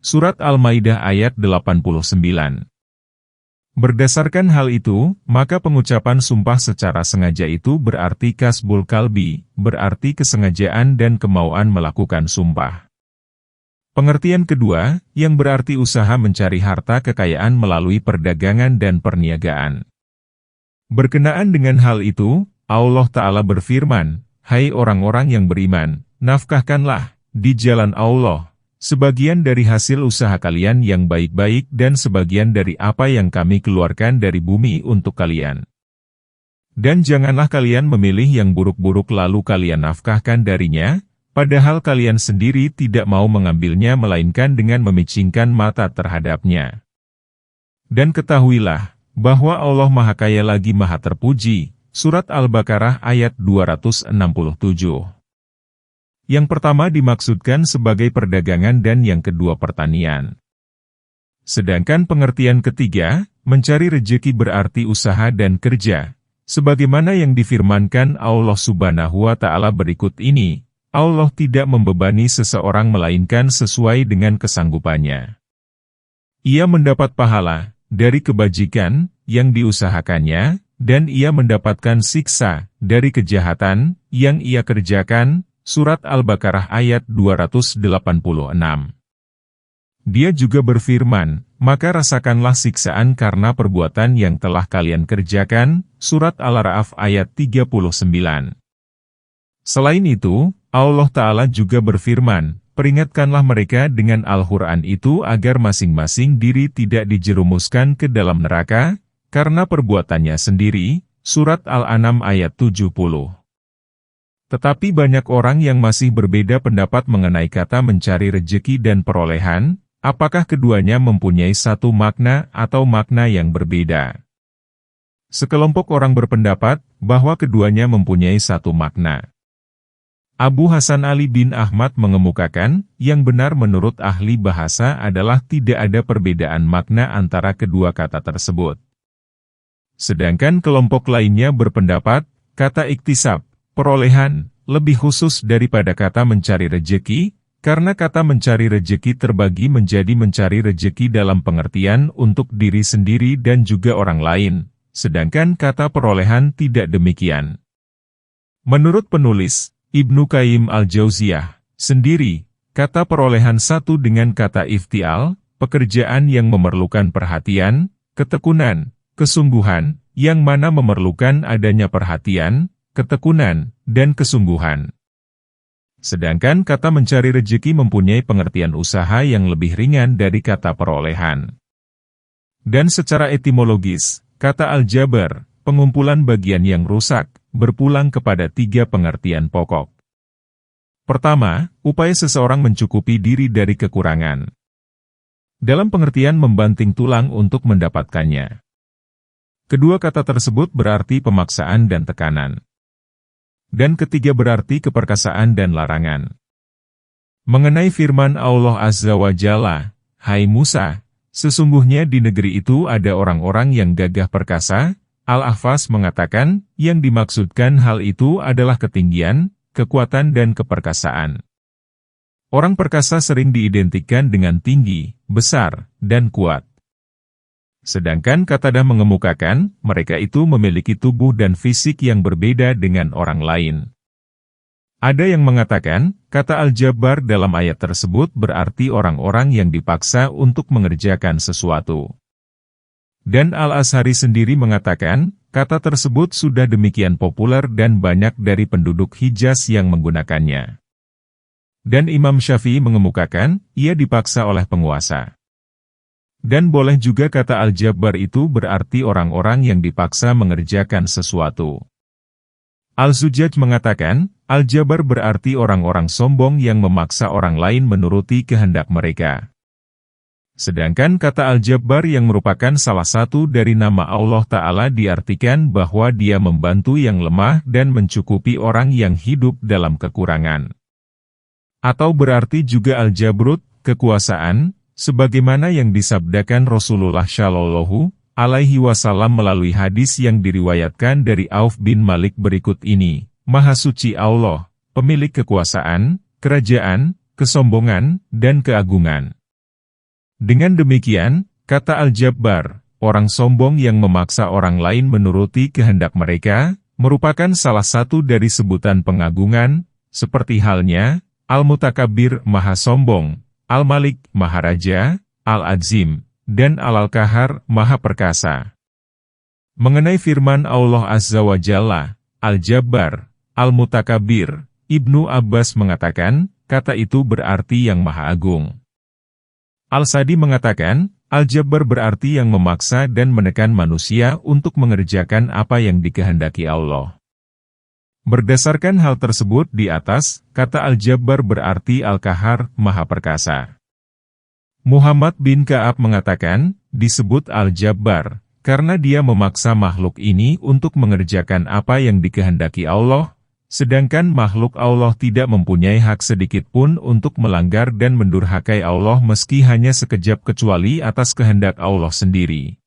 Surat Al-Maidah ayat 89. Berdasarkan hal itu, maka pengucapan sumpah secara sengaja itu berarti kasbul kalbi, berarti kesengajaan dan kemauan melakukan sumpah. Pengertian kedua, yang berarti usaha mencari harta kekayaan melalui perdagangan dan perniagaan. Berkenaan dengan hal itu, Allah Ta'ala berfirman, "Hai orang-orang yang beriman, nafkahkanlah di jalan Allah sebagian dari hasil usaha kalian yang baik-baik dan sebagian dari apa yang kami keluarkan dari bumi untuk kalian. Dan janganlah kalian memilih yang buruk-buruk lalu kalian nafkahkan darinya, padahal kalian sendiri tidak mau mengambilnya melainkan dengan memicingkan mata terhadapnya. Dan ketahuilah, bahwa Allah Maha Kaya lagi Maha Terpuji." Surat Al-Baqarah ayat 267. Yang pertama dimaksudkan sebagai perdagangan dan yang kedua pertanian. Sedangkan pengertian ketiga, mencari rejeki berarti usaha dan kerja. Sebagaimana yang difirmankan Allah Subhanahu wa Ta'ala berikut ini, Allah tidak membebani seseorang melainkan sesuai dengan kesanggupannya. Ia mendapat pahala dari kebajikan yang diusahakannya, dan ia mendapatkan siksa dari kejahatan yang ia kerjakan. Surat Al-Baqarah ayat 286. Dia juga berfirman, "Maka rasakanlah siksaan karena perbuatan yang telah kalian kerjakan." Surat Al-A'raf ayat 39. Selain itu, Allah Ta'ala juga berfirman, "Peringatkanlah mereka dengan Al-Quran itu agar masing-masing diri tidak dijerumuskan ke dalam neraka, karena perbuatannya sendiri." Surat Al-An'am ayat 70. Tetapi banyak orang yang masih berbeda pendapat mengenai kata mencari rejeki dan perolehan, apakah keduanya mempunyai satu makna atau makna yang berbeda. Sekelompok orang berpendapat bahwa keduanya mempunyai satu makna. Abu Hasan Ali bin Ahmad mengemukakan, yang benar menurut ahli bahasa adalah tidak ada perbedaan makna antara kedua kata tersebut. Sedangkan kelompok lainnya berpendapat, kata iktisab, perolehan, lebih khusus daripada kata mencari rejeki, karena kata mencari rejeki terbagi menjadi mencari rejeki dalam pengertian untuk diri sendiri dan juga orang lain, sedangkan kata perolehan tidak demikian. Menurut penulis, Ibnu Qayyim al-Jauziyah, sendiri, kata perolehan satu dengan kata iftial, pekerjaan yang memerlukan perhatian, ketekunan, kesungguhan, yang mana memerlukan adanya perhatian, ketekunan, dan kesungguhan. Sedangkan kata mencari rejeki mempunyai pengertian usaha yang lebih ringan dari kata perolehan. Dan secara etimologis, kata al-jabar, pengumpulan bagian yang rusak, berpulang kepada tiga pengertian pokok. Pertama, upaya seseorang mencukupi diri dari kekurangan. Dalam pengertian membanting tulang untuk mendapatkannya. Kedua kata tersebut berarti pemaksaan dan tekanan. Dan ketiga berarti keperkasaan dan larangan. Mengenai firman Allah Azza wa Jalla, "Hai Musa, sesungguhnya di negeri itu ada orang-orang yang gagah perkasa." Al-Ahfaz mengatakan, yang dimaksudkan hal itu adalah ketinggian, kekuatan dan keperkasaan. Orang perkasa sering diidentikan dengan tinggi, besar, dan kuat. Sedangkan Qatadah mengemukakan, mereka itu memiliki tubuh dan fisik yang berbeda dengan orang lain. Ada yang mengatakan, kata al-jabbar dalam ayat tersebut berarti orang-orang yang dipaksa untuk mengerjakan sesuatu. Dan Al-Azhari sendiri mengatakan, kata tersebut sudah demikian populer dan banyak dari penduduk Hijaz yang menggunakannya. Dan Imam Syafi'i mengemukakan, ia dipaksa oleh penguasa. Dan boleh juga kata al-jabbar itu berarti orang-orang yang dipaksa mengerjakan sesuatu. Al-Zujjaj mengatakan, al-jabbar berarti orang-orang sombong yang memaksa orang lain menuruti kehendak mereka. Sedangkan kata al-jabbar yang merupakan salah satu dari nama Allah Ta'ala diartikan bahwa dia membantu yang lemah dan mencukupi orang yang hidup dalam kekurangan. Atau berarti juga al-jabrut, kekuasaan, sebagaimana yang disabdakan Rasulullah Shallallahu Alaihi Wasallam melalui hadis yang diriwayatkan dari Auf bin Malik berikut ini, Maha Suci Allah, pemilik kekuasaan, kerajaan, kesombongan, dan keagungan. Dengan demikian, kata Al-Jabbar, orang sombong yang memaksa orang lain menuruti kehendak mereka, merupakan salah satu dari sebutan pengagungan, seperti halnya, Al-Mutakabbir Maha Sombong, Al-Malik Maharaja, Al-Azim, dan Al-Qahar Maha Perkasa. Mengenai firman Allah Azza wa Jalla, Al-Jabbar, Al-Mutakabbir, Ibnu Abbas mengatakan, kata itu berarti yang Maha Agung. Al-Sadi mengatakan, Al-Jabbar berarti yang memaksa dan menekan manusia untuk mengerjakan apa yang dikehendaki Allah. Berdasarkan hal tersebut di atas, kata Al-Jabbar berarti Al-Qahar Maha Perkasa. Muhammad bin Ka'ab mengatakan, disebut Al-Jabbar, karena dia memaksa makhluk ini untuk mengerjakan apa yang dikehendaki Allah, sedangkan makhluk Allah tidak mempunyai hak sedikit pun untuk melanggar dan mendurhakai Allah meski hanya sekejap kecuali atas kehendak Allah sendiri.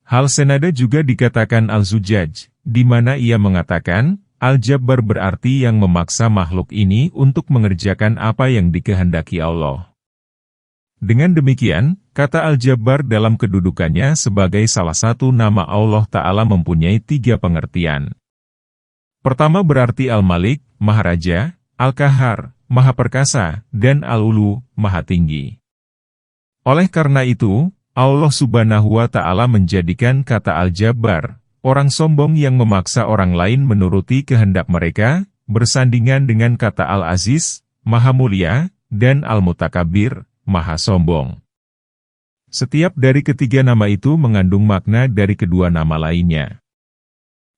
Hal senada juga dikatakan Al-Zujjaj, di mana ia mengatakan, Al-Jabbar berarti yang memaksa makhluk ini untuk mengerjakan apa yang dikehendaki Allah. Dengan demikian, kata Al-Jabbar dalam kedudukannya sebagai salah satu nama Allah Ta'ala mempunyai 3 pengertian. Pertama berarti Al-Malik, Maharaja, Al-Qahar, Maha Perkasa, dan Al-Ulu, Maha Tinggi. Oleh karena itu, Allah Subhanahu wa Ta'ala menjadikan kata Al-Jabbar, orang sombong yang memaksa orang lain menuruti kehendak mereka, bersandingan dengan kata Al-Aziz, Maha Mulia, dan Al-Mutakabbir, Maha Sombong. Setiap dari ketiga nama itu mengandung makna dari kedua nama lainnya.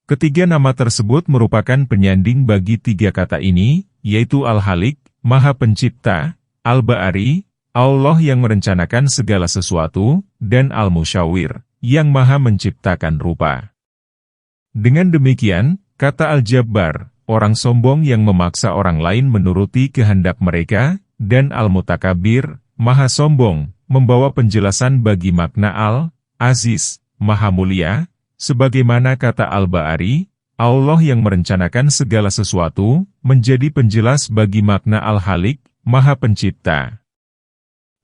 Ketiga nama tersebut merupakan penyanding bagi 3 kata ini, yaitu Al-Halik, Maha Pencipta, Al-Ba'ari, Allah yang merencanakan segala sesuatu, dan Al-Musyawwir, yang Maha Menciptakan rupa. Dengan demikian, kata Al-Jabbar, orang sombong yang memaksa orang lain menuruti kehendak mereka, dan Al-Mutakabbir, Maha Sombong, membawa penjelasan bagi makna Al-Aziz, Maha Mulia, sebagaimana kata Al-Ba'ari, Allah yang merencanakan segala sesuatu, menjadi penjelas bagi makna Al-Halik, Maha Pencipta.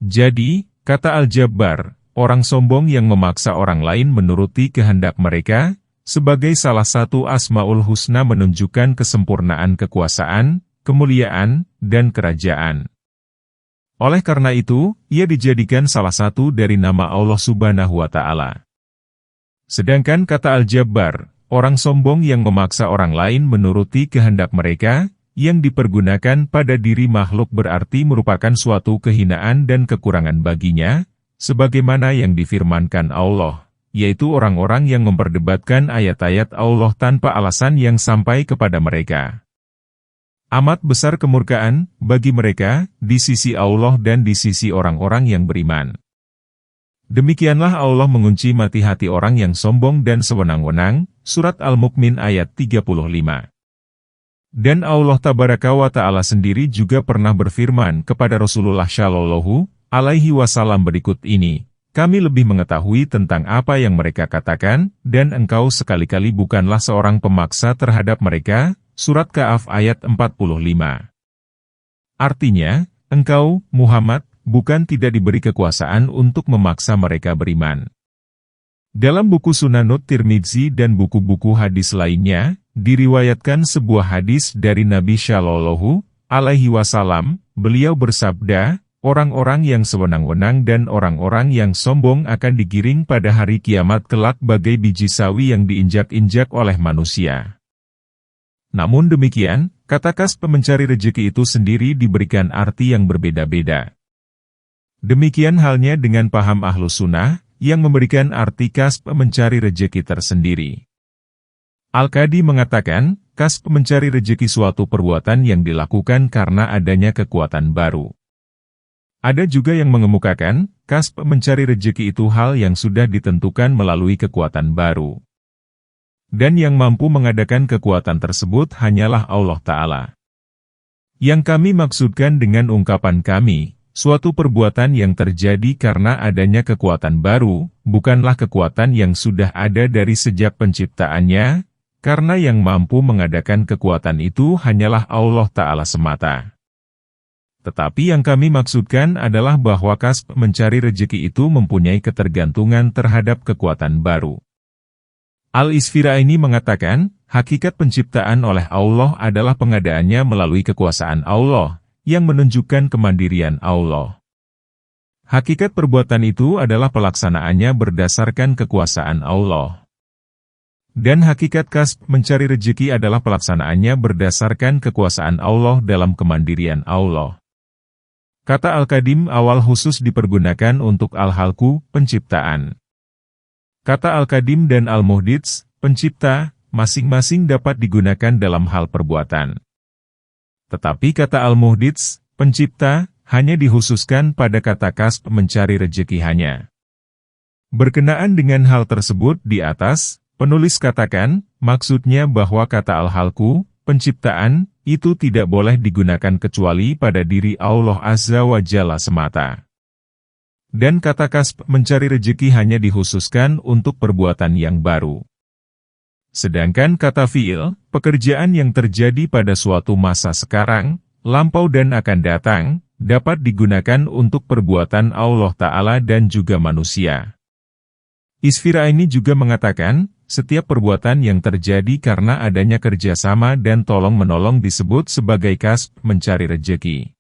Jadi, kata Al-Jabbar, orang sombong yang memaksa orang lain menuruti kehendak mereka, sebagai salah satu Asmaul Husna menunjukkan kesempurnaan kekuasaan, kemuliaan, dan kerajaan. Oleh karena itu, ia dijadikan salah satu dari nama Allah Subhanahu wa Ta'ala. Sedangkan kata Al-Jabbar, orang sombong yang memaksa orang lain menuruti kehendak mereka, yang dipergunakan pada diri makhluk berarti merupakan suatu kehinaan dan kekurangan baginya, sebagaimana yang difirmankan Allah, yaitu orang-orang yang memperdebatkan ayat-ayat Allah tanpa alasan yang sampai kepada mereka. Amat besar kemurkaan bagi mereka di sisi Allah dan di sisi orang-orang yang beriman. Demikianlah Allah mengunci mati hati orang yang sombong dan sewenang-wenang, Surat Al-Mu'min ayat 35. Dan Allah Tabaraka wa Ta'ala sendiri juga pernah berfirman kepada Rasulullah Shallallahu Alaihi Wasallam berikut ini, kami lebih mengetahui tentang apa yang mereka katakan, dan engkau sekali-kali bukanlah seorang pemaksa terhadap mereka, Surat Ka'af ayat 45. Artinya, engkau, Muhammad, bukan tidak diberi kekuasaan untuk memaksa mereka beriman. Dalam buku Sunanut Tirmidzi dan buku-buku hadis lainnya, diriwayatkan sebuah hadis dari Nabi Shallallahu Alaihi Wasallam, beliau bersabda, orang-orang yang sewenang-wenang dan orang-orang yang sombong akan digiring pada hari kiamat kelak bagai biji sawi yang diinjak-injak oleh manusia. Namun demikian, kata kasb mencari rejeki itu sendiri diberikan arti yang berbeda-beda. Demikian halnya dengan paham Ahlus Sunnah, yang memberikan arti kasb mencari rejeki tersendiri. Al-Qadi mengatakan, kasb mencari rejeki suatu perbuatan yang dilakukan karena adanya kekuatan baru. Ada juga yang mengemukakan, kasb mencari rejeki itu hal yang sudah ditentukan melalui kekuatan baru. Dan yang mampu mengadakan kekuatan tersebut hanyalah Allah Ta'ala. Yang kami maksudkan dengan ungkapan kami, suatu perbuatan yang terjadi karena adanya kekuatan baru, bukanlah kekuatan yang sudah ada dari sejak penciptaannya, karena yang mampu mengadakan kekuatan itu hanyalah Allah Ta'ala semata. Tetapi yang kami maksudkan adalah bahwa kasb mencari rejeki itu mempunyai ketergantungan terhadap kekuatan baru. Al-Isfiraini mengatakan, hakikat penciptaan oleh Allah adalah pengadaannya melalui kekuasaan Allah, yang menunjukkan kemandirian Allah. Hakikat perbuatan itu adalah pelaksanaannya berdasarkan kekuasaan Allah. Dan hakikat kasb mencari rejeki adalah pelaksanaannya berdasarkan kekuasaan Allah dalam kemandirian Allah. Kata Al-Qadim awal khusus dipergunakan untuk Al-Halku, penciptaan. Kata Al-Qadim dan Al-Muhdits, pencipta, masing-masing dapat digunakan dalam hal perbuatan. Tetapi kata Al-Muhdits, pencipta, hanya dikhususkan pada kata kasb mencari rejeki hanya. Berkenaan dengan hal tersebut di atas, penulis katakan, maksudnya bahwa kata Al-Halku, penciptaan, itu tidak boleh digunakan kecuali pada diri Allah Azza wa Jalla semata. Dan kata kasb mencari rejeki hanya dikhususkan untuk perbuatan yang baru. Sedangkan kata fi'il, pekerjaan yang terjadi pada suatu masa sekarang, lampau dan akan datang, dapat digunakan untuk perbuatan Allah Ta'ala dan juga manusia. Isfiraini juga mengatakan, setiap perbuatan yang terjadi karena adanya kerjasama dan tolong-menolong disebut sebagai kasb mencari rejeki.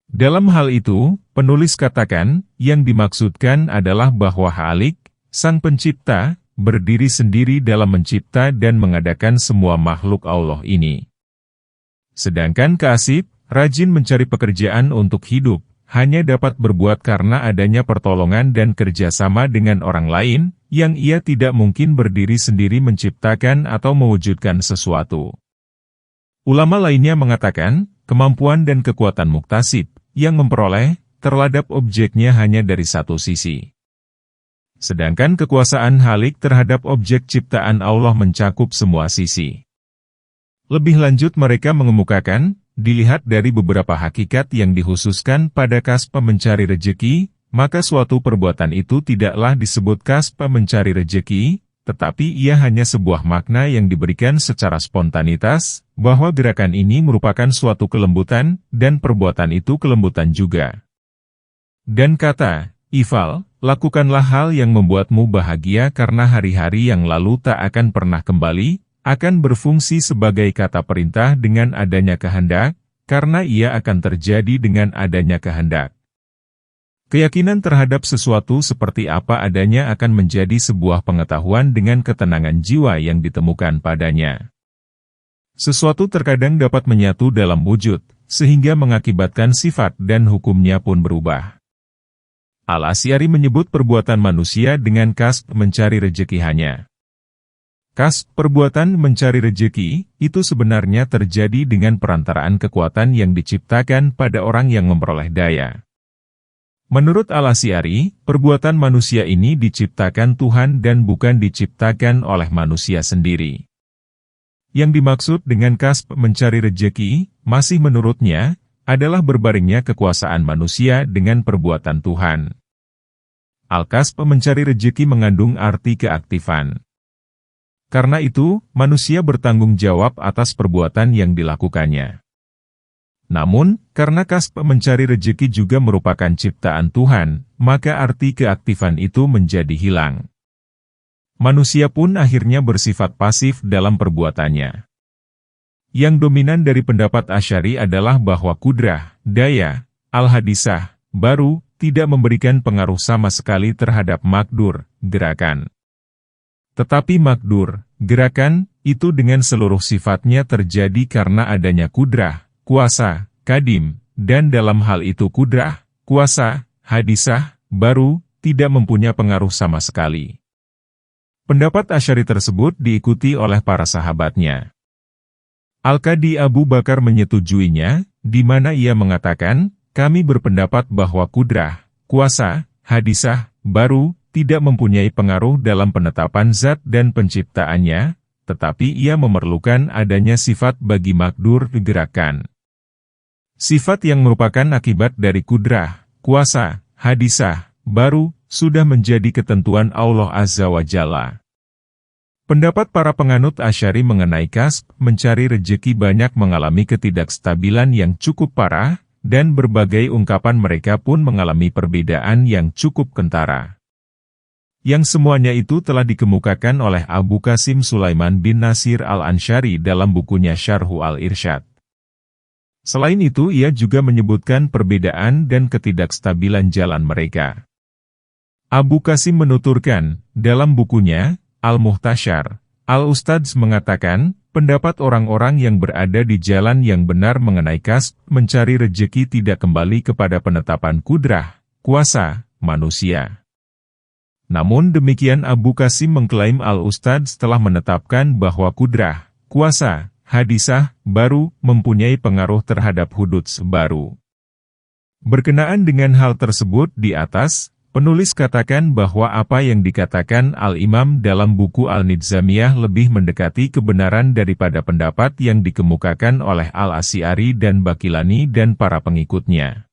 Dalam hal itu, penulis katakan, yang dimaksudkan adalah bahwa Khalik, Sang Pencipta, berdiri sendiri dalam mencipta dan mengadakan semua makhluk Allah ini. Sedangkan kasib, rajin mencari pekerjaan untuk hidup, hanya dapat berbuat karena adanya pertolongan dan kerjasama dengan orang lain, yang ia tidak mungkin berdiri sendiri menciptakan atau mewujudkan sesuatu. Ulama lainnya mengatakan, kemampuan dan kekuatan muktasib, yang memperoleh, terhadap objeknya hanya dari satu sisi. Sedangkan kekuasaan Khalik terhadap objek ciptaan Allah mencakup semua sisi. Lebih lanjut mereka mengemukakan, dilihat dari beberapa hakikat yang dikhususkan pada kasb mencari rejeki, maka suatu perbuatan itu tidaklah disebut kasb mencari rejeki, tetapi ia hanya sebuah makna yang diberikan secara spontanitas, bahwa gerakan ini merupakan suatu kelembutan, dan perbuatan itu kelembutan juga. Dan kata, ifal, lakukanlah hal yang membuatmu bahagia karena hari-hari yang lalu tak akan pernah kembali, akan berfungsi sebagai kata perintah dengan adanya kehendak, karena ia akan terjadi dengan adanya kehendak. Keyakinan terhadap sesuatu seperti apa adanya akan menjadi sebuah pengetahuan dengan ketenangan jiwa yang ditemukan padanya. Sesuatu terkadang dapat menyatu dalam wujud, sehingga mengakibatkan sifat dan hukumnya pun berubah. Al-Asy'ari menyebut perbuatan manusia dengan kasb mencari rejeki hanya. Kasb perbuatan mencari rejeki, itu sebenarnya terjadi dengan perantaraan kekuatan yang diciptakan pada orang yang memperoleh daya. Menurut Al-Asy'ari, perbuatan manusia ini diciptakan Tuhan dan bukan diciptakan oleh manusia sendiri. Yang dimaksud dengan kasb mencari rejeki, masih menurutnya, adalah berbaringnya kekuasaan manusia dengan perbuatan Tuhan. Al-kasb mencari rejeki mengandung arti keaktifan. Karena itu, manusia bertanggung jawab atas perbuatan yang dilakukannya. Namun, karena kasb mencari rejeki juga merupakan ciptaan Tuhan, maka arti keaktifan itu menjadi hilang. Manusia pun akhirnya bersifat pasif dalam perbuatannya. Yang dominan dari pendapat Asy'ari adalah bahwa kudrah, daya, al-hadisah, baru, tidak memberikan pengaruh sama sekali terhadap makdur, gerakan. Tetapi makdur, gerakan, itu dengan seluruh sifatnya terjadi karena adanya kudrah, kuasa, kadim, dan dalam hal itu kudrah, kuasa, hadisah, baru, tidak mempunyai pengaruh sama sekali. Pendapat Asy'ari tersebut diikuti oleh para sahabatnya. Al-Qadi Abu Bakar menyetujuinya, di mana ia mengatakan, kami berpendapat bahwa kudrah, kuasa, hadisah, baru, tidak mempunyai pengaruh dalam penetapan zat dan penciptaannya, tetapi ia memerlukan adanya sifat bagi makdur gerakan. Sifat yang merupakan akibat dari kudrah, kuasa, hadisah, baru, sudah menjadi ketentuan Allah Azza wa Jalla. Pendapat para penganut Asy'ari mengenai kasb mencari rejeki banyak mengalami ketidakstabilan yang cukup parah, dan berbagai ungkapan mereka pun mengalami perbedaan yang cukup kentara. Yang semuanya itu telah dikemukakan oleh Abu Qasim Sulaiman bin Nasir al-Ansyari dalam bukunya Syarhu al-Irsyad. Selain itu ia juga menyebutkan perbedaan dan ketidakstabilan jalan mereka. Abu Qasim menuturkan, dalam bukunya, Al-Muhtashar, Al-Ustadz mengatakan, pendapat orang-orang yang berada di jalan yang benar mengenai kasb, mencari rejeki tidak kembali kepada penetapan kudrah, kuasa, manusia. Namun demikian Abu Qasim mengklaim Al-Ustadz telah menetapkan bahwa kudrah, kuasa, hadisah, baru, mempunyai pengaruh terhadap hududs baru. Berkenaan dengan hal tersebut di atas, penulis katakan bahwa apa yang dikatakan Al-Imam dalam buku Al-Nizamiyah lebih mendekati kebenaran daripada pendapat yang dikemukakan oleh Al-Asy'ari dan Baqilani dan para pengikutnya.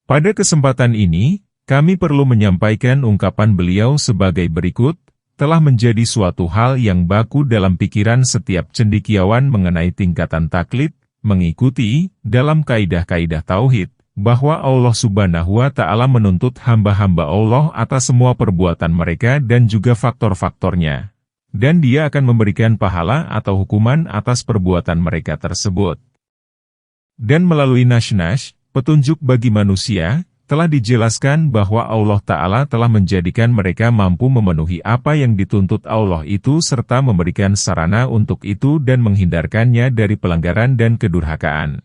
Pada kesempatan ini, kami perlu menyampaikan ungkapan beliau sebagai berikut, telah menjadi suatu hal yang baku dalam pikiran setiap cendekiawan mengenai tingkatan taklid, mengikuti, dalam kaidah-kaidah tauhid, bahwa Allah Subhanahu wa Ta'ala menuntut hamba-hamba Allah atas semua perbuatan mereka dan juga faktor-faktornya. Dan Dia akan memberikan pahala atau hukuman atas perbuatan mereka tersebut. Dan melalui nash-nash, petunjuk bagi manusia, telah dijelaskan bahwa Allah Ta'ala telah menjadikan mereka mampu memenuhi apa yang dituntut Allah itu serta memberikan sarana untuk itu dan menghindarkannya dari pelanggaran dan kedurhakaan.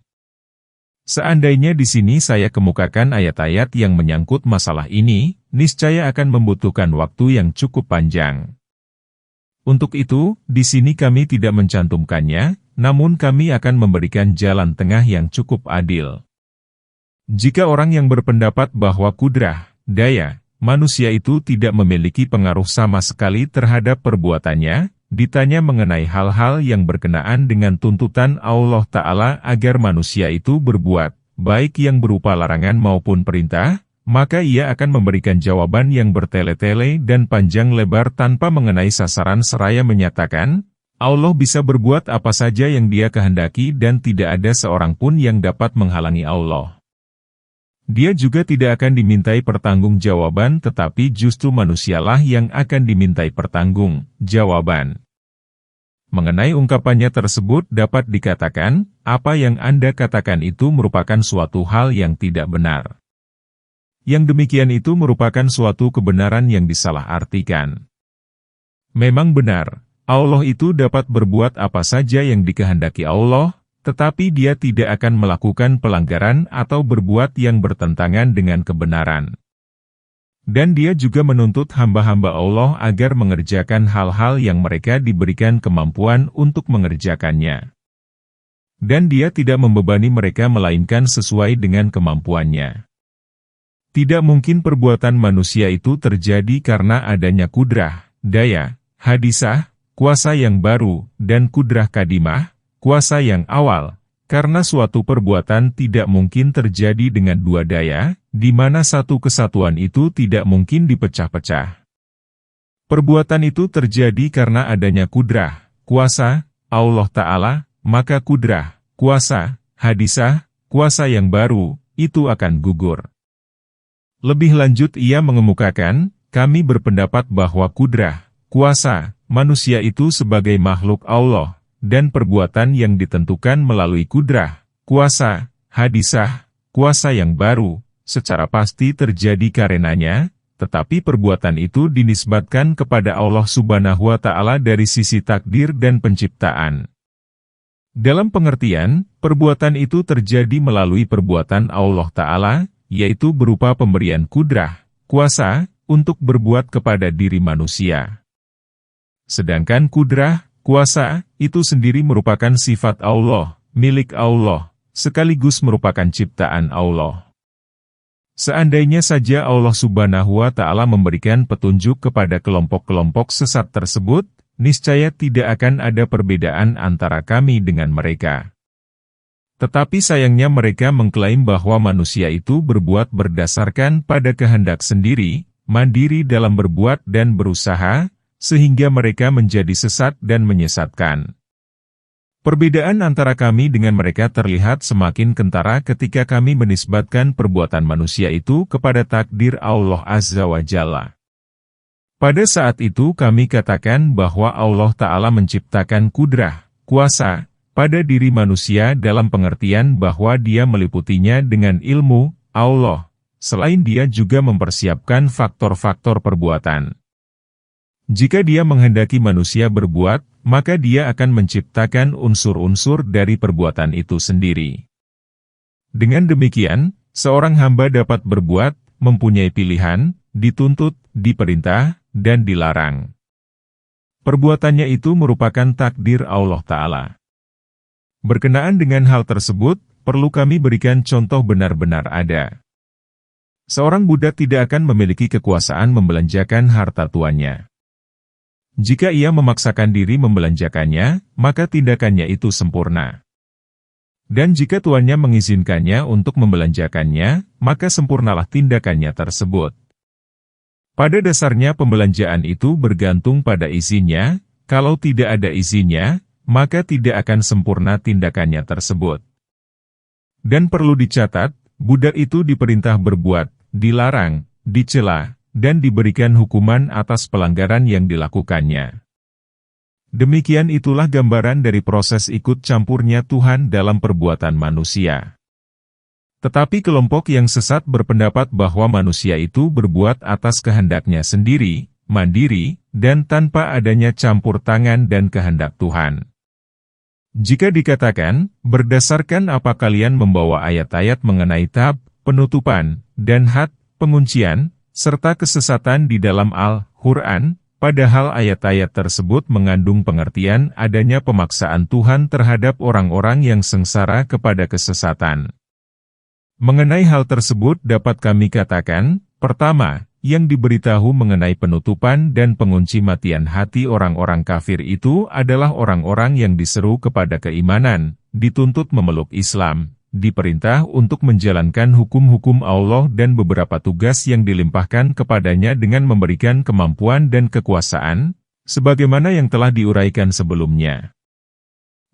Seandainya di sini saya kemukakan ayat-ayat yang menyangkut masalah ini, niscaya akan membutuhkan waktu yang cukup panjang. Untuk itu, di sini kami tidak mencantumkannya, namun kami akan memberikan jalan tengah yang cukup adil. Jika orang yang berpendapat bahwa kudrah, daya, manusia itu tidak memiliki pengaruh sama sekali terhadap perbuatannya, ditanya mengenai hal-hal yang berkenaan dengan tuntutan Allah Ta'ala agar manusia itu berbuat, baik yang berupa larangan maupun perintah, maka ia akan memberikan jawaban yang bertele-tele dan panjang lebar tanpa mengenai sasaran seraya menyatakan, Allah bisa berbuat apa saja yang Dia kehendaki dan tidak ada seorang pun yang dapat menghalangi Allah. Dia juga tidak akan dimintai pertanggungjawaban tetapi justru manusialah yang akan dimintai pertanggungjawaban. Mengenai ungkapannya tersebut dapat dikatakan, apa yang Anda katakan itu merupakan suatu hal yang tidak benar. Yang demikian itu merupakan suatu kebenaran yang disalahartikan. Memang benar, Allah itu dapat berbuat apa saja yang dikehendaki Allah, tetapi Dia tidak akan melakukan pelanggaran atau berbuat yang bertentangan dengan kebenaran. Dan Dia juga menuntut hamba-hamba Allah agar mengerjakan hal-hal yang mereka diberikan kemampuan untuk mengerjakannya. Dan Dia tidak membebani mereka melainkan sesuai dengan kemampuannya. Tidak mungkin perbuatan manusia itu terjadi karena adanya kudrah, daya, hadisah, kuasa yang baru, dan kudrah kadimah, kuasa yang awal, karena suatu perbuatan tidak mungkin terjadi dengan dua daya, di mana satu kesatuan itu tidak mungkin dipecah-pecah. Perbuatan itu terjadi karena adanya kudrah, kuasa, Allah Ta'ala, maka kudrah, kuasa, hadisah, kuasa yang baru, itu akan gugur. Lebih lanjut ia mengemukakan, kami berpendapat bahwa kudrah, kuasa, manusia itu sebagai makhluk Allah, dan perbuatan yang ditentukan melalui kudrah, kuasa, hadisah, kuasa yang baru, secara pasti terjadi karenanya, tetapi perbuatan itu dinisbatkan kepada Allah Subhanahu wa Ta'ala dari sisi takdir dan penciptaan. Dalam pengertian, perbuatan itu terjadi melalui perbuatan Allah Ta'ala, yaitu berupa pemberian kudrah, kuasa, untuk berbuat kepada diri manusia. Sedangkan kudrah, kuasa, itu sendiri merupakan sifat Allah, milik Allah, sekaligus merupakan ciptaan Allah. Seandainya saja Allah Subhanahu wa Ta'ala memberikan petunjuk kepada kelompok-kelompok sesat tersebut, niscaya tidak akan ada perbedaan antara kami dengan mereka. Tetapi sayangnya mereka mengklaim bahwa manusia itu berbuat berdasarkan pada kehendak sendiri, mandiri dalam berbuat dan berusaha, sehingga mereka menjadi sesat dan menyesatkan. Perbedaan antara kami dengan mereka terlihat semakin kentara ketika kami menisbatkan perbuatan manusia itu kepada takdir Allah Azza wa Jalla. Pada saat itu kami katakan bahwa Allah Ta'ala menciptakan kudrah, kuasa, pada diri manusia dalam pengertian bahwa dia meliputinya dengan ilmu Allah, selain dia juga mempersiapkan faktor-faktor perbuatan. Jika dia menghendaki manusia berbuat, maka dia akan menciptakan unsur-unsur dari perbuatan itu sendiri. Dengan demikian, seorang hamba dapat berbuat, mempunyai pilihan, dituntut, diperintah, dan dilarang. Perbuatannya itu merupakan takdir Allah Ta'ala. Berkenaan dengan hal tersebut, perlu kami berikan contoh benar-benar ada. Seorang budak tidak akan memiliki kekuasaan membelanjakan harta tuannya. Jika ia memaksakan diri membelanjakannya, maka tindakannya itu sempurna. Dan jika tuannya mengizinkannya untuk membelanjakannya, maka sempurnalah tindakannya tersebut. Pada dasarnya pembelanjaan itu bergantung pada izinnya, kalau tidak ada izinnya, maka tidak akan sempurna tindakannya tersebut. Dan perlu dicatat, budak itu diperintah berbuat, dilarang, dicela, dan diberikan hukuman atas pelanggaran yang dilakukannya. Demikian itulah gambaran dari proses ikut campurnya Tuhan dalam perbuatan manusia. Tetapi kelompok yang sesat berpendapat bahwa manusia itu berbuat atas kehendaknya sendiri, mandiri, dan tanpa adanya campur tangan dan kehendak Tuhan. Jika dikatakan, berdasarkan apa kalian membawa ayat-ayat mengenai tab, penutupan, dan had, penguncian, serta kesesatan di dalam Al-Quran, padahal ayat-ayat tersebut mengandung pengertian adanya pemaksaan Tuhan terhadap orang-orang yang sengsara kepada kesesatan. Mengenai hal tersebut dapat kami katakan, pertama, yang diberitahu mengenai penutupan dan pengunci matian hati orang-orang kafir itu adalah orang-orang yang diseru kepada keimanan, dituntut memeluk Islam, diperintah untuk menjalankan hukum-hukum Allah dan beberapa tugas yang dilimpahkan kepadanya dengan memberikan kemampuan dan kekuasaan, sebagaimana yang telah diuraikan sebelumnya.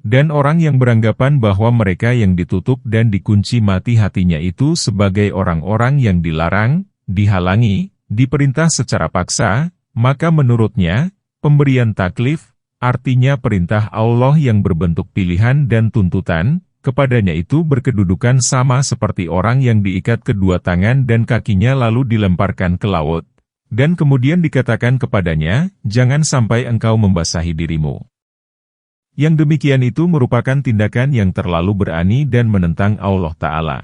Dan orang yang beranggapan bahwa mereka yang ditutup dan dikunci mati hatinya itu sebagai orang-orang yang dilarang, dihalangi, diperintah secara paksa, maka menurutnya, pemberian taklif, artinya perintah Allah yang berbentuk pilihan dan tuntutan, kepadanya itu berkedudukan sama seperti orang yang diikat kedua tangan dan kakinya lalu dilemparkan ke laut. Dan kemudian dikatakan kepadanya, jangan sampai engkau membasahi dirimu. Yang demikian itu merupakan tindakan yang terlalu berani dan menentang Allah Ta'ala.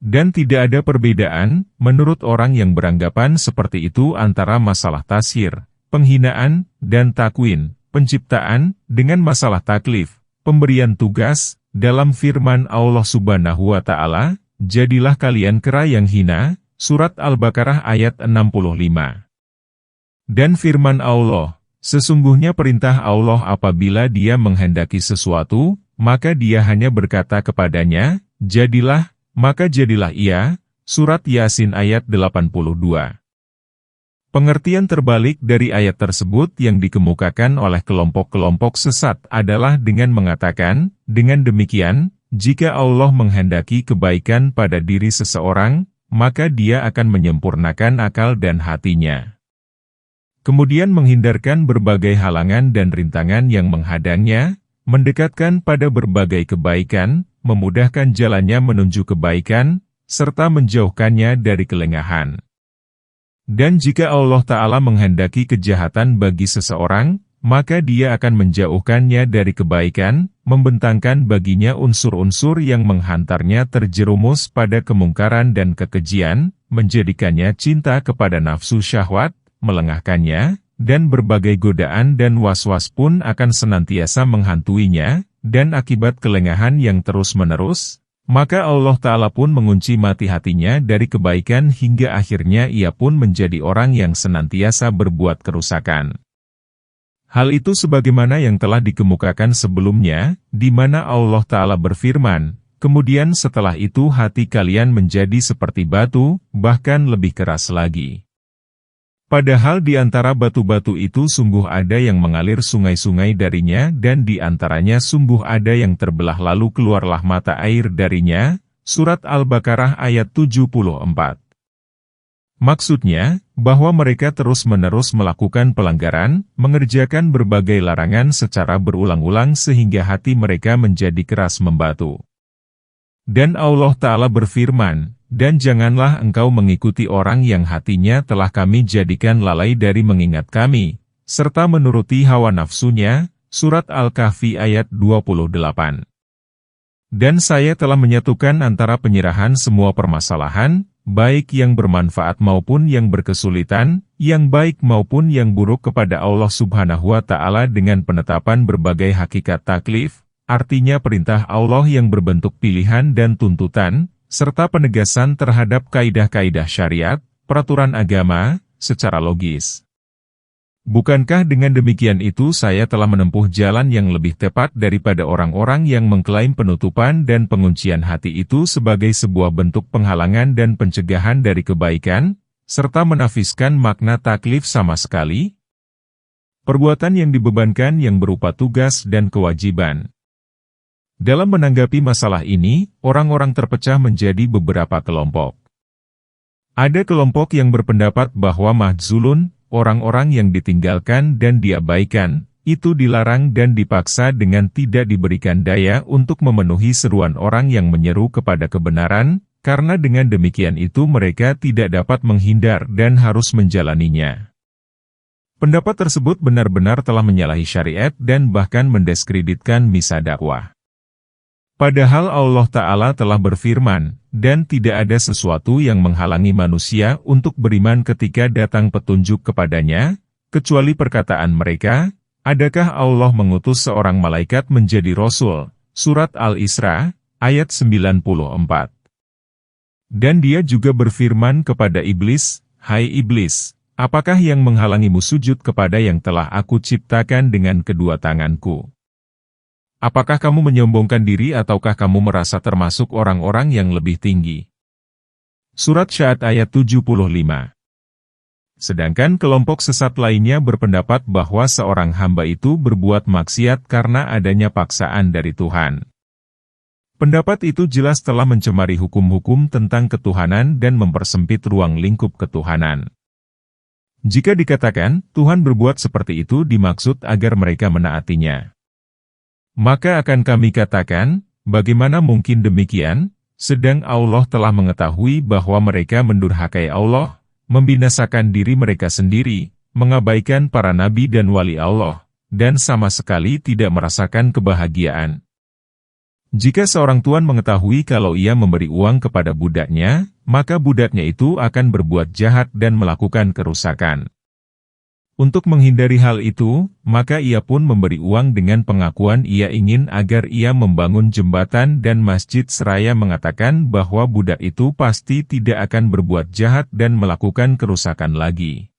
Dan tidak ada perbedaan, menurut orang yang beranggapan seperti itu antara masalah tasyir, penghinaan, dan takwin, penciptaan, dengan masalah taklif, pemberian tugas, dalam firman Allah Subhanahu wa Ta'ala, jadilah kalian kera yang hina, surat Al-Baqarah ayat 65. Dan firman Allah, sesungguhnya perintah Allah apabila Dia menghendaki sesuatu, maka Dia hanya berkata kepadanya, jadilah, maka jadilah ia, surat Yasin ayat 82. Pengertian terbalik dari ayat tersebut yang dikemukakan oleh kelompok-kelompok sesat adalah dengan mengatakan, dengan demikian, jika Allah menghendaki kebaikan pada diri seseorang, maka Dia akan menyempurnakan akal dan hatinya. Kemudian menghindarkan berbagai halangan dan rintangan yang menghadangnya, mendekatkan pada berbagai kebaikan, memudahkan jalannya menuju kebaikan, serta menjauhkannya dari kelengahan. Dan jika Allah Ta'ala menghendaki kejahatan bagi seseorang, maka Dia akan menjauhkannya dari kebaikan, membentangkan baginya unsur-unsur yang menghantarnya terjerumus pada kemungkaran dan kekejian, menjadikannya cinta kepada nafsu syahwat, melengahkannya, dan berbagai godaan dan was-was pun akan senantiasa menghantuinya, dan akibat kelengahan yang terus-menerus, maka Allah Ta'ala pun mengunci mati hatinya dari kebaikan hingga akhirnya ia pun menjadi orang yang senantiasa berbuat kerusakan. Hal itu sebagaimana yang telah dikemukakan sebelumnya, di mana Allah Ta'ala berfirman, kemudian setelah itu hati kalian menjadi seperti batu, bahkan lebih keras lagi. Padahal di antara batu-batu itu sungguh ada yang mengalir sungai-sungai darinya dan di antaranya sungguh ada yang terbelah lalu keluarlah mata air darinya. Surat Al-Baqarah ayat 74. Maksudnya, bahwa mereka terus-menerus melakukan pelanggaran, mengerjakan berbagai larangan secara berulang-ulang sehingga hati mereka menjadi keras membatu. Dan Allah Ta'ala berfirman, dan janganlah engkau mengikuti orang yang hatinya telah kami jadikan lalai dari mengingat kami, serta menuruti hawa nafsunya. Surat Al-Kahfi ayat 28. Dan saya telah menyatukan antara penyerahan semua permasalahan, baik yang bermanfaat maupun yang berkesulitan, yang baik maupun yang buruk kepada Allah Subhanahu wa Ta'ala dengan penetapan berbagai hakikat taklif, artinya perintah Allah yang berbentuk pilihan dan tuntutan, serta penegasan terhadap kaidah-kaidah syariat, peraturan agama, secara logis. Bukankah dengan demikian itu saya telah menempuh jalan yang lebih tepat daripada orang-orang yang mengklaim penutupan dan penguncian hati itu sebagai sebuah bentuk penghalangan dan pencegahan dari kebaikan, serta menafiskan makna taklif sama sekali? Perbuatan yang dibebankan yang berupa tugas dan kewajiban. Dalam menanggapi masalah ini, orang-orang terpecah menjadi beberapa kelompok. Ada kelompok yang berpendapat bahwa mahzulun, orang-orang yang ditinggalkan dan diabaikan, itu dilarang dan dipaksa dengan tidak diberikan daya untuk memenuhi seruan orang yang menyeru kepada kebenaran, karena dengan demikian itu mereka tidak dapat menghindar dan harus menjalaninya. Pendapat tersebut benar-benar telah menyalahi syariat dan bahkan mendiskreditkan misa dakwah. Padahal Allah Ta'ala telah berfirman, dan tidak ada sesuatu yang menghalangi manusia untuk beriman ketika datang petunjuk kepadanya, kecuali perkataan mereka, adakah Allah mengutus seorang malaikat menjadi Rasul? Surat Al-Isra, ayat 94. Dan dia juga berfirman kepada iblis, hai iblis, apakah yang menghalangimu sujud kepada yang telah aku ciptakan dengan kedua tanganku? Apakah kamu menyombongkan diri ataukah kamu merasa termasuk orang-orang yang lebih tinggi? Surat Syad ayat 75. Sedangkan kelompok sesat lainnya berpendapat bahwa seorang hamba itu berbuat maksiat karena adanya paksaan dari Tuhan. Pendapat itu jelas telah mencemari hukum-hukum tentang ketuhanan dan mempersempit ruang lingkup ketuhanan. Jika dikatakan, Tuhan berbuat seperti itu dimaksud agar mereka menaatinya. Maka akan kami katakan, bagaimana mungkin demikian, sedang Allah telah mengetahui bahwa mereka mendurhakai Allah, membinasakan diri mereka sendiri, mengabaikan para nabi dan wali Allah, dan sama sekali tidak merasakan kebahagiaan. Jika seorang tuan mengetahui kalau ia memberi uang kepada budaknya, maka budaknya itu akan berbuat jahat dan melakukan kerusakan. Untuk menghindari hal itu, maka ia pun memberi uang dengan pengakuan ia ingin agar ia membangun jembatan dan masjid seraya mengatakan bahwa budak itu pasti tidak akan berbuat jahat dan melakukan kerusakan lagi.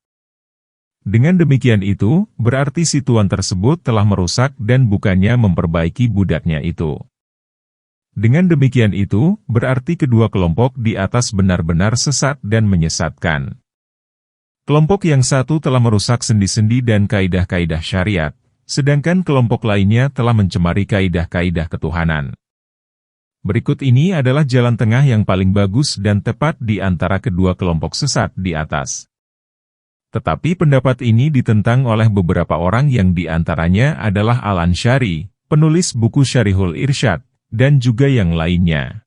Dengan demikian itu, berarti si tuan tersebut telah merusak dan bukannya memperbaiki budaknya itu. Dengan demikian itu, berarti kedua kelompok di atas benar-benar sesat dan menyesatkan. Kelompok yang satu telah merusak sendi-sendi dan kaidah-kaidah syariat, sedangkan kelompok lainnya telah mencemari kaidah-kaidah ketuhanan. Berikut ini adalah jalan tengah yang paling bagus dan tepat di antara kedua kelompok sesat di atas. Tetapi pendapat ini ditentang oleh beberapa orang yang di antaranya adalah Al-Ansyari, penulis buku Syarihul Irsyad, dan juga yang lainnya.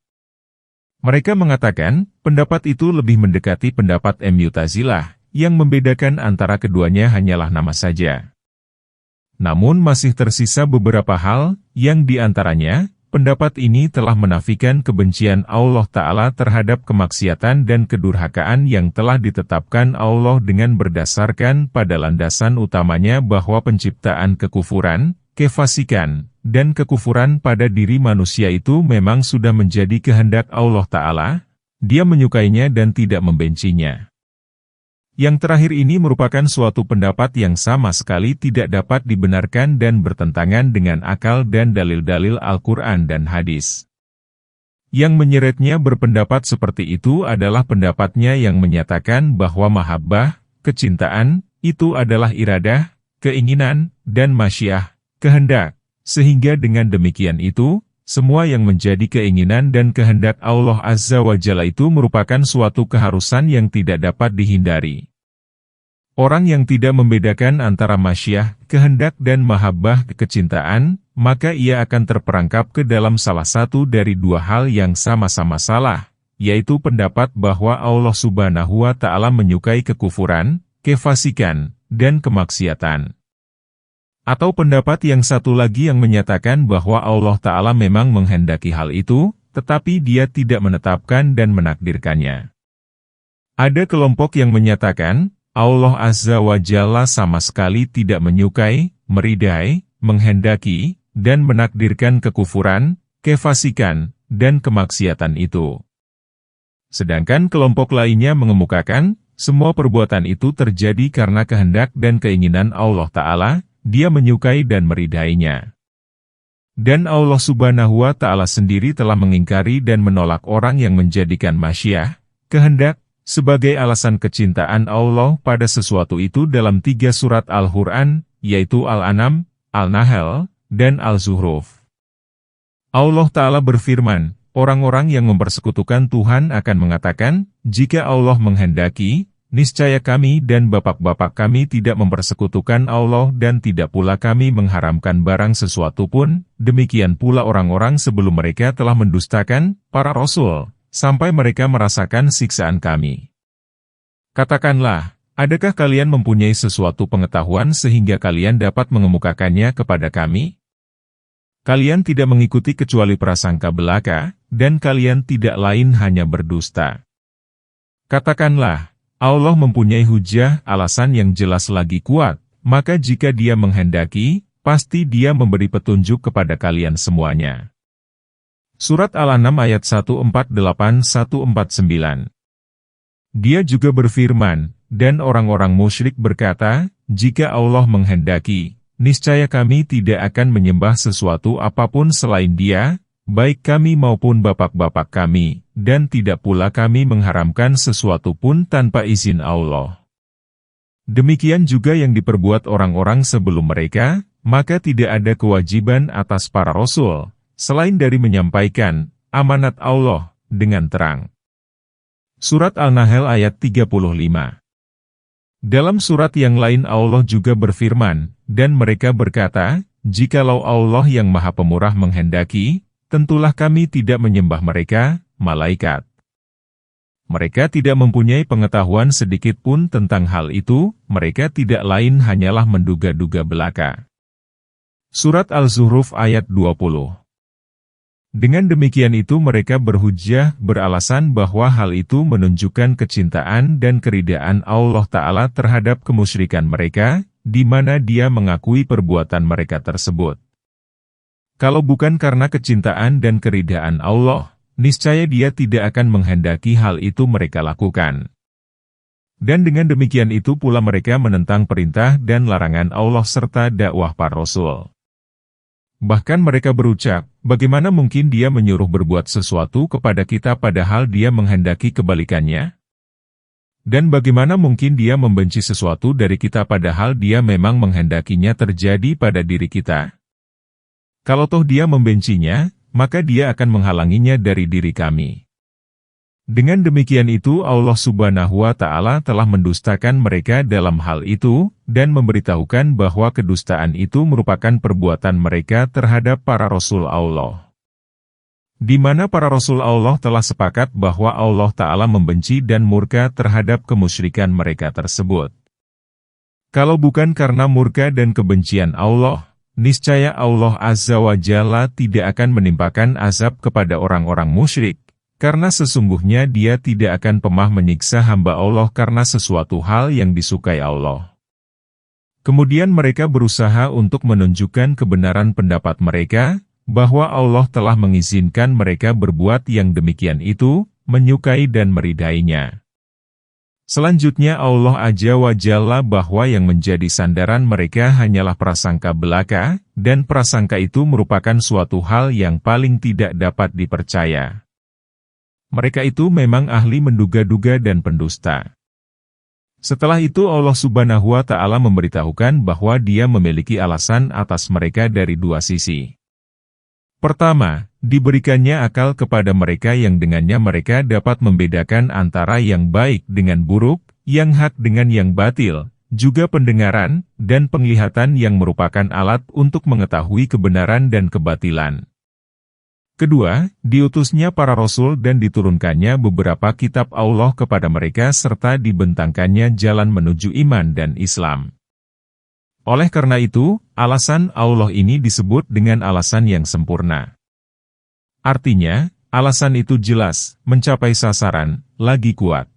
Mereka mengatakan, pendapat itu lebih mendekati pendapat Mu'tazilah, yang membedakan antara keduanya hanyalah nama saja. Namun masih tersisa beberapa hal, yang di antaranya, pendapat ini telah menafikan kebencian Allah Ta'ala terhadap kemaksiatan dan kedurhakaan yang telah ditetapkan Allah dengan berdasarkan pada landasan utamanya bahwa penciptaan kekufuran, kefasikan, dan kekufuran pada diri manusia itu memang sudah menjadi kehendak Allah Ta'ala, Dia menyukainya dan tidak membencinya. Yang terakhir ini merupakan suatu pendapat yang sama sekali tidak dapat dibenarkan dan bertentangan dengan akal dan dalil-dalil Al-Quran dan hadis. Yang menyeretnya berpendapat seperti itu adalah pendapatnya yang menyatakan bahwa mahabbah, kecintaan, itu adalah iradah, keinginan, dan masyiah, kehendak. Sehingga dengan demikian itu, semua yang menjadi keinginan dan kehendak Allah Azza wa Jalla itu merupakan suatu keharusan yang tidak dapat dihindari. Orang yang tidak membedakan antara masyiah, kehendak dan mahabbah kecintaan, maka ia akan terperangkap ke dalam salah satu dari dua hal yang sama-sama salah, yaitu pendapat bahwa Allah Subhanahu wa Ta'ala menyukai kekufuran, kefasikan, dan kemaksiatan. Atau pendapat yang satu lagi yang menyatakan bahwa Allah Ta'ala memang menghendaki hal itu, tetapi Dia tidak menetapkan dan menakdirkannya. Ada kelompok yang menyatakan, Allah Azza wa Jalla sama sekali tidak menyukai, meridai, menghendaki, dan menakdirkan kekufuran, kefasikan, dan kemaksiatan itu. Sedangkan kelompok lainnya mengemukakan, semua perbuatan itu terjadi karena kehendak dan keinginan Allah Ta'ala, Dia menyukai dan meridainya. Dan Allah Subhanahu wa Ta'ala sendiri telah mengingkari dan menolak orang yang menjadikan masyiah, kehendak, sebagai alasan kecintaan Allah pada sesuatu itu dalam 3 surat Al-Quran, yaitu Al-An'am, Al-Nahl, dan Al-Zuhruf. Allah Ta'ala berfirman, orang-orang yang mempersekutukan Tuhan akan mengatakan, jika Allah menghendaki, niscaya kami dan bapak-bapak kami tidak mempersekutukan Allah dan tidak pula kami mengharamkan barang sesuatu pun, demikian pula orang-orang sebelum mereka telah mendustakan para rasul, sampai mereka merasakan siksaan kami. Katakanlah, adakah kalian mempunyai sesuatu pengetahuan sehingga kalian dapat mengemukakannya kepada kami? Kalian tidak mengikuti kecuali prasangka belaka, dan kalian tidak lain hanya berdusta. Katakanlah, Allah mempunyai hujah alasan yang jelas lagi kuat, maka jika Dia menghendaki, pasti Dia memberi petunjuk kepada kalian semuanya. Surat Al-An'am ayat 148-149. Dia juga berfirman, dan orang-orang musyrik berkata, jika Allah menghendaki, niscaya kami tidak akan menyembah sesuatu apapun selain Dia, baik kami maupun bapak-bapak kami, dan tidak pula kami mengharamkan sesuatu pun tanpa izin Allah. Demikian juga yang diperbuat orang-orang sebelum mereka, maka tidak ada kewajiban atas para rasul, selain dari menyampaikan amanat Allah dengan terang. Surat Al-Nahl ayat 35. Dalam surat yang lain Allah juga berfirman, dan mereka berkata, jikalau Allah yang Maha Pemurah menghendaki, tentulah kami tidak menyembah mereka, malaikat. Mereka tidak mempunyai pengetahuan sedikit pun tentang hal itu, mereka tidak lain hanyalah menduga-duga belaka. Surat Al-Zuhruf ayat 20. Dengan demikian itu mereka berhujjah beralasan bahwa hal itu menunjukkan kecintaan dan keridaan Allah Ta'ala terhadap kemusyrikan mereka, di mana Dia mengakui perbuatan mereka tersebut. Kalau bukan karena kecintaan dan keridaan Allah, niscaya Dia tidak akan menghendaki hal itu mereka lakukan. Dan dengan demikian itu pula mereka menentang perintah dan larangan Allah serta dakwah para rasul. Bahkan mereka berucap, bagaimana mungkin Dia menyuruh berbuat sesuatu kepada kita padahal Dia menghendaki kebalikannya? Dan bagaimana mungkin Dia membenci sesuatu dari kita padahal Dia memang menghendakinya terjadi pada diri kita? Kalau toh Dia membencinya, maka Dia akan menghalanginya dari diri kami. Dengan demikian itu Allah Subhanahu wa Ta'ala telah mendustakan mereka dalam hal itu, dan memberitahukan bahwa kedustaan itu merupakan perbuatan mereka terhadap para Rasul Allah. Di mana para Rasul Allah telah sepakat bahwa Allah Ta'ala membenci dan murka terhadap kemusyrikan mereka tersebut. Kalau bukan karena murka dan kebencian Allah, niscaya Allah Azza wa Jalla tidak akan menimpakan azab kepada orang-orang musyrik. Karena sesungguhnya Dia tidak akan pemah menyiksa hamba Allah karena sesuatu hal yang disukai Allah. Kemudian mereka berusaha untuk menunjukkan kebenaran pendapat mereka, bahwa Allah telah mengizinkan mereka berbuat yang demikian itu, menyukai dan meridainya. Selanjutnya Allah Azza wa Jalla bahwa yang menjadi sandaran mereka hanyalah prasangka belaka, dan prasangka itu merupakan suatu hal yang paling tidak dapat dipercaya. Mereka itu memang ahli menduga-duga dan pendusta. Setelah itu Allah Subhanahu wa Ta'ala memberitahukan bahwa Dia memiliki alasan atas mereka dari dua sisi. Pertama, diberikannya akal kepada mereka yang dengannya mereka dapat membedakan antara yang baik dengan buruk, yang hak dengan yang batil, juga pendengaran dan penglihatan yang merupakan alat untuk mengetahui kebenaran dan kebatilan. Kedua, diutusnya para rasul dan diturunkannya beberapa kitab Allah kepada mereka serta dibentangkannya jalan menuju iman dan Islam. Oleh karena itu, alasan Allah ini disebut dengan alasan yang sempurna. Artinya, alasan itu jelas, mencapai sasaran, lagi kuat.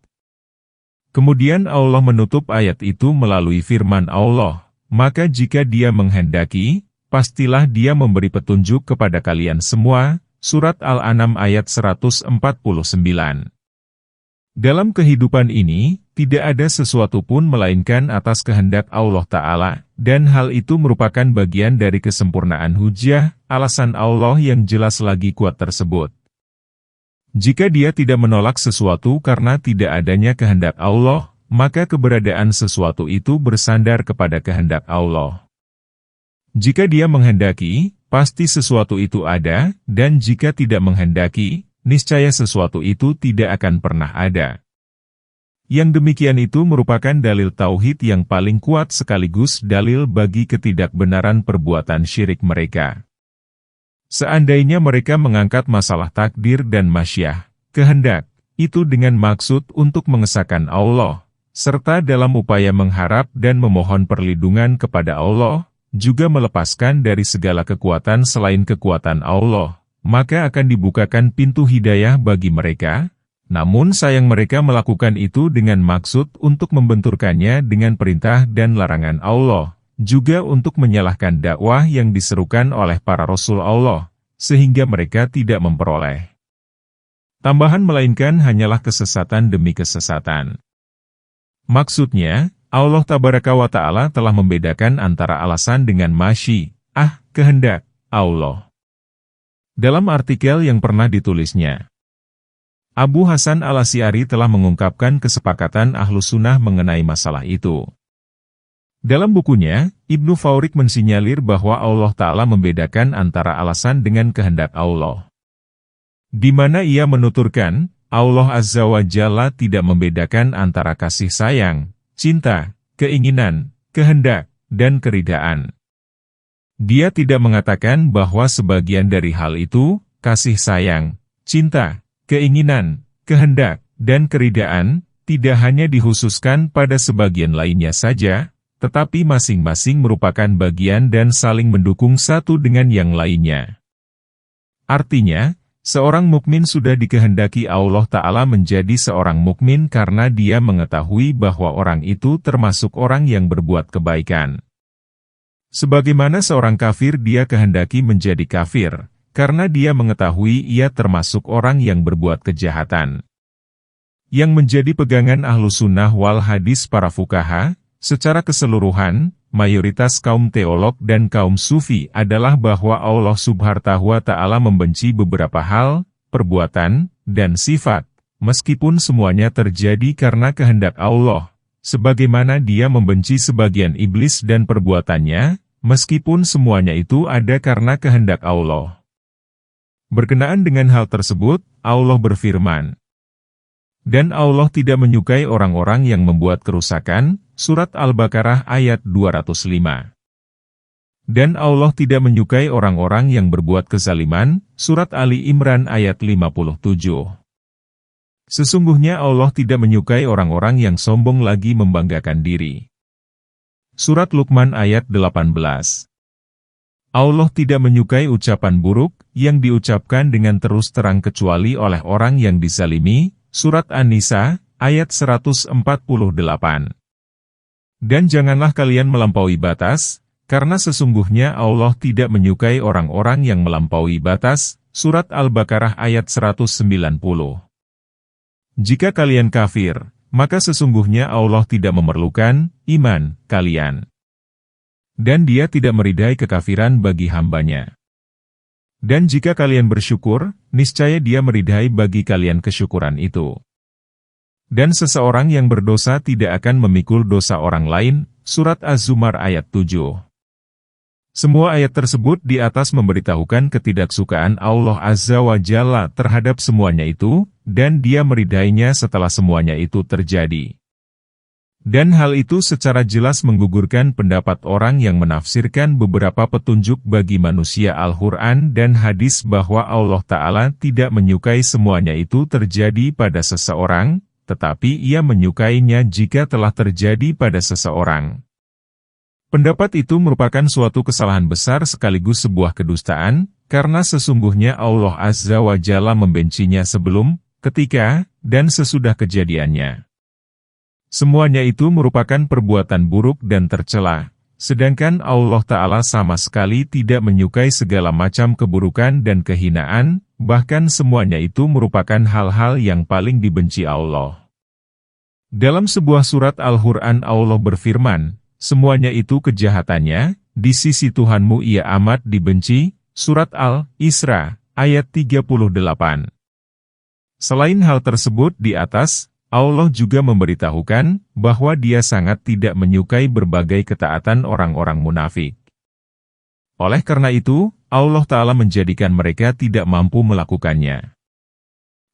Kemudian Allah menutup ayat itu melalui firman Allah, maka jika Dia menghendaki, pastilah Dia memberi petunjuk kepada kalian semua. Surat Al-An'am ayat 149. Dalam kehidupan ini, tidak ada sesuatu pun melainkan atas kehendak Allah Ta'ala, dan hal itu merupakan bagian dari kesempurnaan hujjah, alasan Allah yang jelas lagi kuat tersebut. Jika Dia tidak menolak sesuatu karena tidak adanya kehendak Allah, maka keberadaan sesuatu itu bersandar kepada kehendak Allah. Jika Dia menghendaki, pasti sesuatu itu ada, dan jika tidak menghendaki, niscaya sesuatu itu tidak akan pernah ada. Yang demikian itu merupakan dalil tauhid yang paling kuat sekaligus dalil bagi ketidakbenaran perbuatan syirik mereka. Seandainya mereka mengangkat masalah takdir dan masyiah, kehendak, itu dengan maksud untuk mengesahkan Allah, serta dalam upaya mengharap dan memohon perlindungan kepada Allah, juga melepaskan dari segala kekuatan selain kekuatan Allah, maka akan dibukakan pintu hidayah bagi mereka, namun sayang mereka melakukan itu dengan maksud untuk membenturkannya dengan perintah dan larangan Allah, juga untuk menyalahkan dakwah yang diserukan oleh para Rasul Allah, sehingga mereka tidak memperoleh tambahan melainkan hanyalah kesesatan demi kesesatan. Maksudnya, Allah Tabaraka wa Ta'ala telah membedakan antara alasan dengan kehendak Allah. Dalam artikel yang pernah ditulisnya, Abu Hasan al-Asy'ari telah mengungkapkan kesepakatan Ahlus Sunnah mengenai masalah itu. Dalam bukunya, Ibnu Faurik mensinyalir bahwa Allah Ta'ala membedakan antara alasan dengan kehendak Allah. Di mana ia menuturkan, Allah Azza wa Jalla tidak membedakan antara kasih sayang, cinta, keinginan, kehendak, dan keridaan. Dia tidak mengatakan bahwa sebagian dari hal itu, kasih sayang, cinta, keinginan, kehendak, dan keridaan, tidak hanya dikhususkan pada sebagian lainnya saja, tetapi masing-masing merupakan bagian dan saling mendukung satu dengan yang lainnya. Artinya, seorang mukmin sudah dikehendaki Allah Ta'ala menjadi seorang mukmin karena dia mengetahui bahwa orang itu termasuk orang yang berbuat kebaikan. Sebagaimana seorang kafir dia kehendaki menjadi kafir, karena dia mengetahui ia termasuk orang yang berbuat kejahatan. Yang menjadi pegangan Ahlus Sunnah wal Hadis para fuqaha, secara keseluruhan, mayoritas kaum teolog dan kaum sufi adalah bahwa Allah Subhanahu wa Ta'ala membenci beberapa hal, perbuatan, dan sifat, meskipun semuanya terjadi karena kehendak Allah, sebagaimana Dia membenci sebagian iblis dan perbuatannya, meskipun semuanya itu ada karena kehendak Allah. Berkenaan dengan hal tersebut, Allah berfirman, dan Allah tidak menyukai orang-orang yang membuat kerusakan, Surat Al-Baqarah ayat 205. Dan Allah tidak menyukai orang-orang yang berbuat kezaliman, Surat Ali Imran ayat 57. Sesungguhnya Allah tidak menyukai orang-orang yang sombong lagi membanggakan diri. Surat Luqman ayat 18. Allah tidak menyukai ucapan buruk, yang diucapkan dengan terus terang kecuali oleh orang yang dizalimi, Surat An-Nisa, ayat 148. Dan janganlah kalian melampaui batas, karena sesungguhnya Allah tidak menyukai orang-orang yang melampaui batas, Surat Al-Baqarah ayat 190. Jika kalian kafir, maka sesungguhnya Allah tidak memerlukan iman kalian. Dan Dia tidak meridai kekafiran bagi hambanya. Dan jika kalian bersyukur, niscaya Dia meridai bagi kalian kesyukuran itu. Dan seseorang yang berdosa tidak akan memikul dosa orang lain. Surat Az-Zumar ayat 7. Semua ayat tersebut di atas memberitahukan ketidaksukaan Allah Azza wa Jalla terhadap semuanya itu, dan Dia meridainya setelah semuanya itu terjadi. Dan hal itu secara jelas menggugurkan pendapat orang yang menafsirkan beberapa petunjuk bagi manusia Al-Quran dan hadis bahwa Allah Ta'ala tidak menyukai semuanya itu terjadi pada seseorang, tetapi Ia menyukainya jika telah terjadi pada seseorang. Pendapat itu merupakan suatu kesalahan besar sekaligus sebuah kedustaan, karena sesungguhnya Allah Azza wa Jalla membencinya sebelum, ketika, dan sesudah kejadiannya. Semuanya itu merupakan perbuatan buruk dan tercela, sedangkan Allah Ta'ala sama sekali tidak menyukai segala macam keburukan dan kehinaan, bahkan semuanya itu merupakan hal-hal yang paling dibenci Allah. Dalam sebuah surat Al-Quran Allah berfirman, semuanya itu kejahatannya, di sisi Tuhanmu ia amat dibenci. Surat Al-Isra, ayat 38. Selain hal tersebut di atas, Allah juga memberitahukan bahwa Dia sangat tidak menyukai berbagai ketaatan orang-orang munafik. Oleh karena itu, Allah Ta'ala menjadikan mereka tidak mampu melakukannya.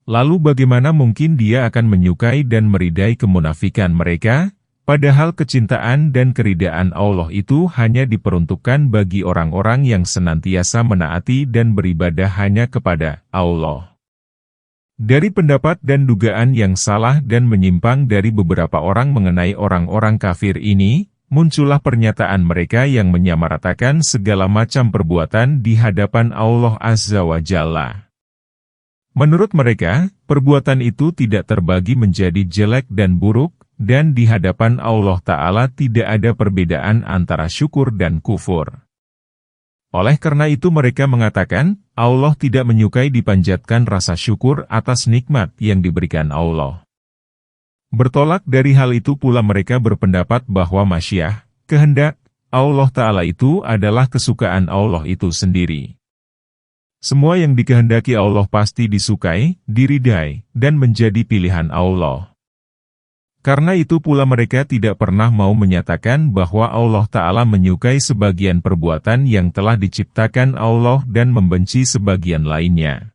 Lalu bagaimana mungkin Dia akan menyukai dan meridai kemunafikan mereka? Padahal kecintaan dan keridaan Allah itu hanya diperuntukkan bagi orang-orang yang senantiasa menaati dan beribadah hanya kepada Allah. Dari pendapat dan dugaan yang salah dan menyimpang dari beberapa orang mengenai orang-orang kafir ini, muncullah pernyataan mereka yang menyamaratakan segala macam perbuatan di hadapan Allah Azza wa Jalla. Menurut mereka, perbuatan itu tidak terbagi menjadi jelek dan buruk, dan di hadapan Allah Ta'ala tidak ada perbedaan antara syukur dan kufur. Oleh karena itu mereka mengatakan, Allah tidak menyukai dipanjatkan rasa syukur atas nikmat yang diberikan Allah. Bertolak dari hal itu pula mereka berpendapat bahwa masyiah, kehendak, Allah Ta'ala itu adalah kesukaan Allah itu sendiri. Semua yang dikehendaki Allah pasti disukai, diridai, dan menjadi pilihan Allah. Karena itu pula mereka tidak pernah mau menyatakan bahwa Allah Ta'ala menyukai sebagian perbuatan yang telah diciptakan Allah dan membenci sebagian lainnya.